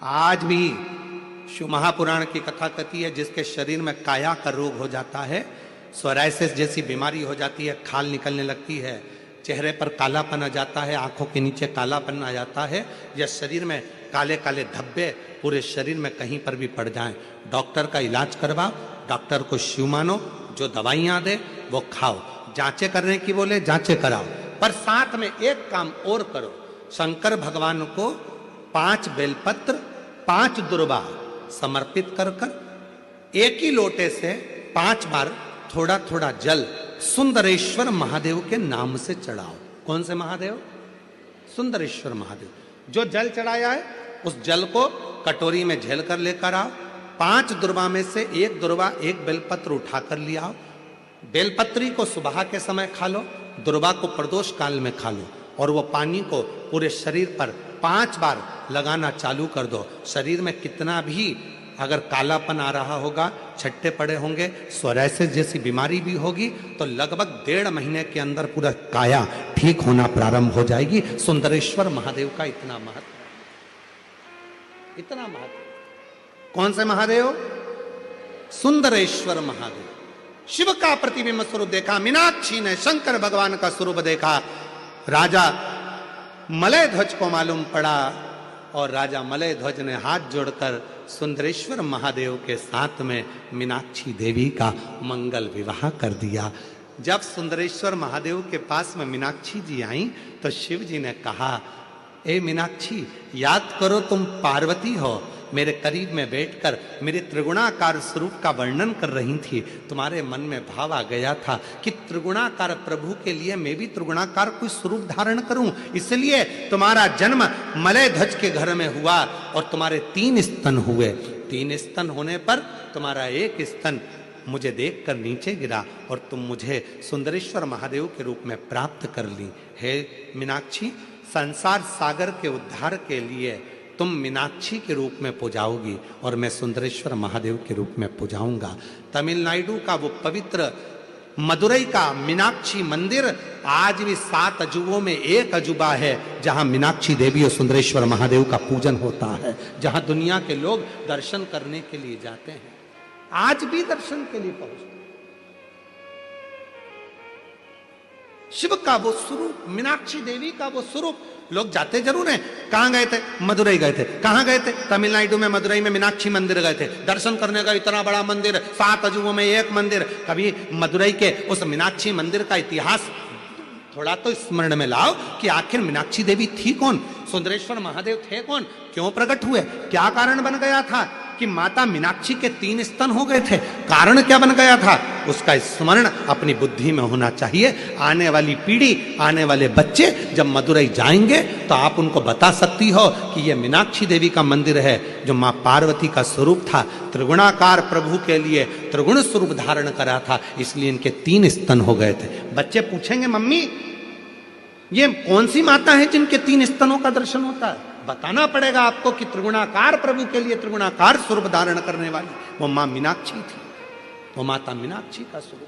आज भी शिव महापुराण की कथा कहती है, जिसके शरीर में काया का रोग हो जाता है, सोराइसिस जैसी बीमारी हो जाती है, खाल निकलने लगती है, चेहरे पर कालापन आ जाता है, आंखों के नीचे कालापन आ जाता है, या शरीर में काले काले धब्बे पूरे शरीर में कहीं पर भी पड़ जाएं, डॉक्टर का इलाज करवाओ, डॉक्टर को शिव मानो, जो दवाइयां दे वो खाओ, जांचे करने की बोले जांचे कराओ, पर साथ में एक काम और करो, शंकर भगवान को 5 बेलपत्र 5 दुर्वा समर्पित कर कर एक ही लोटे से 5 बार थोड़ा थोड़ा जल सुंदरेश्वर महादेव के नाम से चढ़ाओ। कौन से महादेव? सुंदरेश्वर महादेव। जो जल चढ़ाया है उस जल को कटोरी में झेल कर लेकर आओ, 5 दुर्वा में से एक दुर्वा एक बेलपत्र उठाकर ले आओ, बेलपत्री को सुबह के समय खा लो, दुर्वा को प्रदोष काल में खा लो, और वो पानी को पूरे शरीर पर 5 बार लगाना चालू कर दो। शरीर में कितना भी अगर कालापन आ रहा होगा, छट्टे पड़े होंगे, सोराइसिस जैसी बीमारी भी होगी, तो लगभग 1.5 महीने के अंदर पूरा काया ठीक होना प्रारंभ हो जाएगी। सुंदरेश्वर महादेव का इतना महत्व, इतना महत्व। कौन से महादेव? सुंदरेश्वर महादेव। शिव का प्रतिबिंब स्वरूप देखा मीनाक्षी ने, शंकर भगवान का स्वरूप देखा, राजा मलय ध्वज को मालूम पड़ा, और राजा मलय ध्वज ने हाथ जोड़कर सुंदरेश्वर महादेव के साथ में मीनाक्षी देवी का मंगल विवाह कर दिया। जब सुंदरेश्वर महादेव के पास में मीनाक्षी जी आई तो शिव जी ने कहा, ए मीनाक्षी, याद करो तुम पार्वती हो, मेरे करीब में बैठकर मेरे त्रिगुणाकार स्वरूप का वर्णन कर रही थी, तुम्हारे मन में भाव आ गया था कि त्रिगुणाकार प्रभु के लिए मैं भी त्रिगुणाकार कोई स्वरूप धारण करूं, इसलिए तुम्हारा जन्म मलय ध्वज के घर में हुआ और तुम्हारे 3 स्तन हुए। 3 स्तन होने पर तुम्हारा एक स्तन मुझे देखकर नीचे गिरा और तुम मुझे सुंदरेश्वर महादेव के रूप में प्राप्त कर ली। हे मीनाक्षी, संसार सागर के उद्धार के लिए तुम मीनाक्षी के रूप में पूजाओगी और मैं सुंदरेश्वर महादेव के रूप में पूजाऊंगा। तमिलनाडु का वो पवित्र मदुरई का मीनाक्षी मंदिर आज भी 7 अजूबों में एक अजूबा है, जहां मीनाक्षी देवी और सुंदरेश्वर महादेव का पूजन होता है, जहां दुनिया के लोग दर्शन करने के लिए जाते हैं, आज भी दर्शन के लिए पहुंचते। शिव का वो स्वरूप, मीनाक्षी देवी का वो स्वरूप, लोग जाते जरूर हैं। कहां गए थे? मदुरई गए थे। कहां गए थे? तमिलनाडु में मदुरई में मीनाक्षी मंदिर गए थे दर्शन करने का। इतना बड़ा मंदिर, 7 अजूबों में एक मंदिर। कभी मदुरई के उस मीनाक्षी मंदिर का इतिहास थोड़ा तो स्मरण में लाओ कि आखिर मीनाक्षी देवी थी कौन, सुंदरेश्वर महादेव थे कौन, क्यों प्रकट हुए, क्या कारण बन गया था कि माता मीनाक्षी के 3 स्तन हो गए थे, कारण क्या बन गया था, उसका स्मरण अपनी बुद्धि में होना चाहिए। आने वाली पीढ़ी, आने वाले बच्चे जब मदुरई जाएंगे तो आप उनको बता सकती हो कि यह मीनाक्षी देवी का मंदिर है, जो मां पार्वती का स्वरूप था, त्रिगुणाकार प्रभु के लिए त्रिगुण स्वरूप धारण करा था, इसलिए इनके 3 स्तन हो गए थे। बच्चे पूछेंगे, मम्मी ये कौन सी माता है जिनके 3 स्तनों का दर्शन होता है? बताना पड़ेगा आपको कि त्रिगुणाकार प्रभु के लिए त्रिगुणाकार स्वरूप धारण करने वाली वो मां मीनाक्षी थी, वो माता मीनाक्षी का स्वरूप।